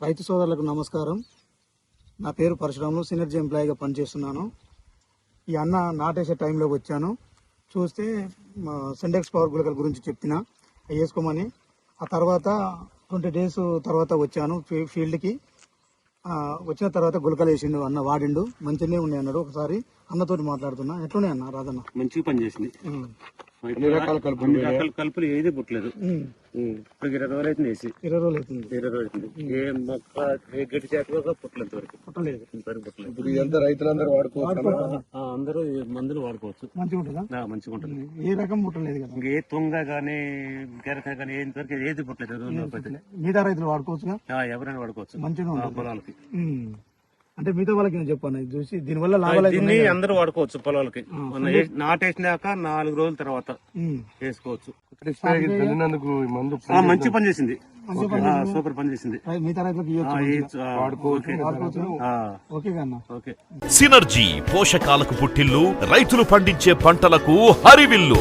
రైతు సోదరులకు నమస్కారం. నా పేరు పరశురాములు, సినర్జీ ఎంప్లాయీగా పనిచేస్తున్నాను. ఈ అన్న నాటేసే టైంలోకి వచ్చాను. చూస్తే సెండెక్స్ పవర్ గుళికల గురించి చెప్పిన వేసుకోమని. ఆ తర్వాత 20 days తర్వాత వచ్చాను ఫీల్డ్కి. వచ్చిన తర్వాత గుళికలు వేసిండు అన్న, వాడిండు, మంచిగానే ఉన్నాయి అన్నాడు. ఒకసారి అన్నతోటి మాట్లాడుతున్నా. ఎట్లున్నాయి అన్న? రాదన్న మంచిగా పనిచేసింది. కలుపులు ఏది పుట్టలేదు. ఇప్పుడు 20 రోజులు అవుతుంది వేసి. 20 రోజులు అవుతుంది. ఏ మొక్క ఏ గడ్డి చేత పుట్టలేదు వరకు. పుట్టలేదు. ఇప్పుడు ఇదంతా రైతులందరూ వాడుకోవచ్చు. అందరూ మందులు వాడుకోవచ్చు. మంచిగా ఉంటుందా? మంచిగా ఉంటుంది. ఏ రకం పుట్టలేదు కదా. ఏ తుంగ గానీ గెరక గానీ ఏది పుట్టలేదు. మిగతా రైతులు వాడుకోవచ్చు. ఎవరైనా వాడుకోవచ్చు మంచిగా పొలాలకి. అంటే మిగతా వాళ్ళకి నేను చెప్పాను చూసి దీనివల్ల లాభాలు అందరూ వాడుకోవచ్చు. పొలాలకి నాటేసినాక 4 రోజుల తర్వాత వేసుకోవచ్చు. మంచి పని చేసింది. సూపర్ పని చేసింది. మిగతా రైతులకు సినర్జీ పోషకాలకు పుట్టిల్లు, రైతులు పండించే పంటలకు హరివిల్లు.